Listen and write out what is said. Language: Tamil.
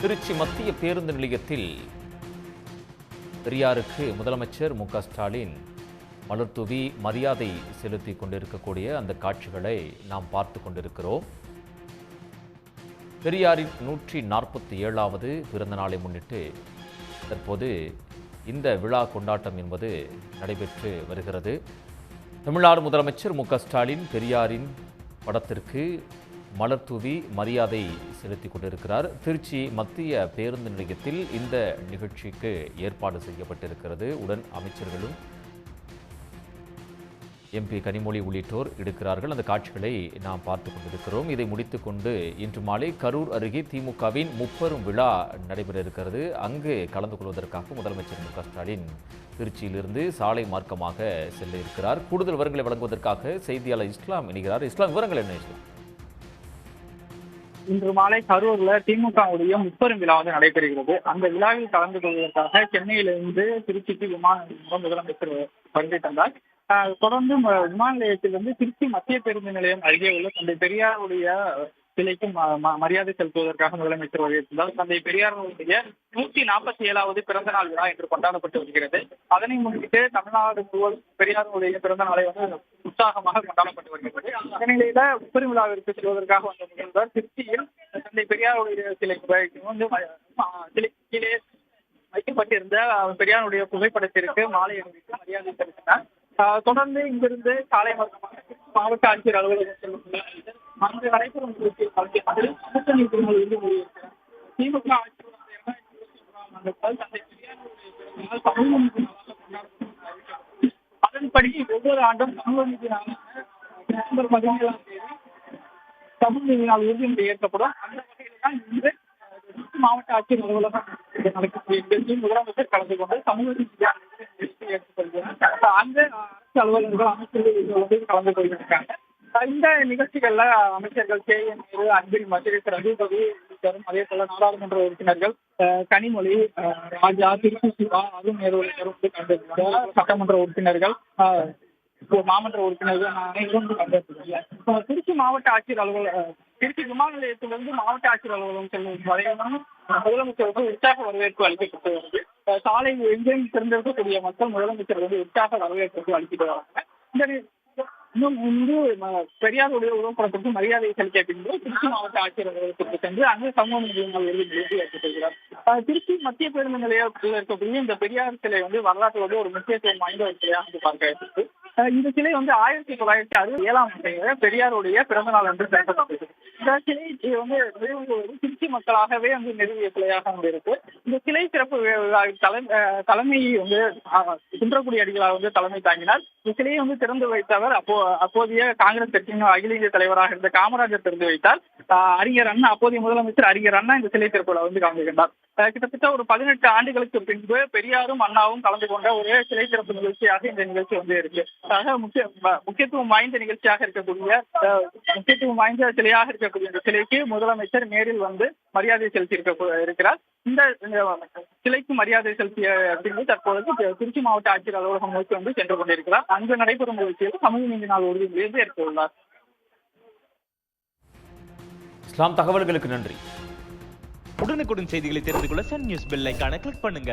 திருச்சி மத்திய பேருந்து நிலையத்தில் பெரியாருக்கு முதலமைச்சர் மு.க.ஸ்டாலின் மலர்தூவி மரியாதை செலுத்தி கொண்டிருக்கக்கூடிய அந்த காட்சிகளை நாம் பார்த்து கொண்டிருக்கிறோம். பெரியாரின் 147வது பிறந்த நாளை முன்னிட்டு தற்போது இந்த விழா கொண்டாட்டம் என்பது நடைபெற்று வருகிறது. தமிழ்நாடு முதலமைச்சர் மு.க.ஸ்டாலின் பெரியாரின் படத்திற்கு மலர்தூவி மரியாதை செலுத்திக் கொண்டிருக்கிறார். திருச்சி மத்திய பேருந்து நிலையத்தில் இந்த நிகழ்ச்சிக்கு ஏற்பாடு செய்யப்பட்டிருக்கிறது. உடன் அமைச்சர்களும் எம்பி கனிமொழி உள்ளிட்டோர் இருக்கிறார்கள். அந்த காட்சிகளை நாம் பார்த்து கொண்டிருக்கிறோம். இதை முடித்துக் கொண்டு இன்று மாலை கரூர் அருகே திமுகவின் முப்பெரும் விழா நடைபெற இருக்கிறது. அங்கு கலந்து கொள்வதற்காக முதலமைச்சர் மு.க.ஸ்டாலின் திருச்சியிலிருந்து சாலை மார்க்கமாக செல்ல இருக்கிறார். கூடுதல் விவரங்களை வழங்குவதற்காக செய்தியாளர் இஸ்லாம் இணைகிறார். இஸ்லாம், விவரங்கள் என்ன? இஸ்லாம், இன்று மாலை கரூர்ல திமுகவுடைய முப்பெரும் விழா நடைபெறுகிறது. அந்த விழாவில் கலந்து கொள்வதற்காக சென்னையிலிருந்து திருச்சிக்கு விமான நிலையம் முதலமைச்சர் வருகை தந்தார். தொடர்ந்து விமான நிலையத்திலிருந்து திருச்சி மத்திய பேருந்து நிலையம் அருகே உள்ள தந்தை பெரியாருடைய சிலைக்கு மரியாதை செலுத்துவதற்காக முதலமைச்சர் வருகை தந்தார். தந்தை பெரியாருடைய 147வது பிறந்த நாள் விழா என்று கொண்டாடப்பட்டு வருகிறது. அதனை முன்னிட்டு தமிழ்நாடு முழுவதும் பெரியாருடைய பிறந்த நாளை உற்சாகமாக கொண்டாடப்பட்டு வருகிறது. அந்த நிலையில முப்பெரும் விழாவிற்கு செல்வதற்காக வந்த முதல்வர் திருச்சியில் தந்தை பெரியாருடைய கீழே வைக்கப்பட்டிருந்த பெரியாருடைய புகைப்படத்திற்கு மாலை அணிவித்து மரியாதை செலுத்தினார். தொடர்ந்து இங்கிருந்து சாலை மாவட்ட ஆட்சியர் அலுவலகம் செல்லும் அங்கு நடைபெறும் நிகழ்ச்சியில் கூட்டணி திருமணம் திமுக ஆட்சி தந்தை பெரியாருடைய சமூக நீதி அதன்படி ஒவ்வொரு ஆண்டும் சமூக நீதி நாளான டிசம்பர் 17ஆம் தேதி சமூக நீதி நாள் உறுதிமொழி ஏற்கப்படும். அந்த வகையில் தான் இன்று மாவட்ட ஆட்சியர் அலுவலகம் நடக்கக்கூடிய நிகழ்ச்சியில் முதலமைச்சர் கலந்து கொண்டு சமூக நீதி ஏற்றுக்கொள்கிறார். அங்கு அரசு அலுவலர்கள் அமைச்சர்கள் கலந்து கொள்கிறாங்க. இந்த நிகழ்ச்சிகள்ல அமைச்சர்கள் கே.என். நேரு, அன்பில் மஜீத், ரகுபதி உள்ளிட்டோரும், அதே போல நாடாளுமன்ற உறுப்பினர்கள் கனிமொழி, ராஜா, திருச்சி சிவா, அருண் நேரு உள்ளிட்டோரும் கலந்து சட்டமன்ற உறுப்பினர்கள், மாமன்ற உறுப்பினர்கள் அனைவரும் கலந்து திருச்சி மாவட்ட ஆட்சியர் அலுவலகம் திருச்சி விமான நிலையத்திலிருந்து மாவட்ட ஆட்சியர் அலுவலகம் செல்லும் வரையிலும் முதலமைச்சர்கள் உற்சாக வரவேற்பு அளிக்கப்பட்டு வருது. சாலை எங்கேயும் திறந்திருக்கக்கூடிய மக்கள் முதலமைச்சர் உற்சாக வரவேற்பு அளிக்கிட்டு வராங்க. முன்பு பெரியாருடைய உருவப்படத்திற்கு மரியாதை செலுத்திய பின்பு திருச்சி மாவட்ட ஆட்சியர் அலுவலகத்திற்கு சென்று அங்கு சமூக நீதி நாள் விருது ஏற்படுத்துகிறார். திருச்சி மத்திய பேருந்து நிலையத்தில் இருக்கக்கூடிய இந்த பெரியார் சிலை வரலாற்றோடு ஒரு முக்கியத்துவம் வாய்ந்த ஒரு சிலையாக பார்க்க இருக்கு. இந்த சிலை 1967ஆம் ஆண்டு பெரியாருடைய பிறந்த நாள் என்று செயல்பட்டது. இந்த சிலை திருச்சி மக்களாகவே நிறுவிய சிலையாக இருக்கு. இந்த சிலை சிறப்பு தலைமை குன்றக்குடி அடிகளார் தலைமை தாங்கினார். இந்த சிலையை திறந்து வைத்தவர் அப்போதைய காங்கிரஸ் கட்சியின் அகில இந்திய தலைவராக இருந்த காமராஜர் திறந்து வைத்தார். அறிஞர் அண்ணா, அப்போதைய முதலமைச்சர் அறிஞர் அண்ணா இந்த சிலை திறப்புல கலந்து கொண்டார். கிட்டத்தட்ட ஒரு 18 ஆண்டுகளுக்கு பின்பு பெரியாரும் அண்ணாவும் கலந்து கொண்ட ஒரே சிலை திறப்பு நிகழ்ச்சியாக இந்த நிகழ்ச்சி இருக்கு. முக்கியத்துவம் வாய்ந்த நிகழ்ச்சியாக இருக்கக்கூடிய முக்கியத்துவம் வாய்ந்த சிலையாக இருக்கக்கூடிய இந்த சிலைக்கு முதலமைச்சர் நேரில் மரியாதை செலுத்தி இருக்கிறார். இந்த சிலைக்கு மரியாதை செலுத்திய பின்பு தற்போது திருச்சி மாவட்ட ஆட்சியர் அலுவலகம் நோக்கி சென்று கொண்டிருக்கிறார். அங்கு நடைபெறும் நிகழ்ச்சியில் சமூக நீதி நாள் உறுதிமொழியை ஏற்றுள்ளார். இஸ்லாம், தகவல்களுக்கு நன்றி. உடனுக்குடன் செய்திகளை தெரிந்து கொள்ள சன் நியூஸ் பெல் ஐகானை கிளிக் பண்ணுங்க.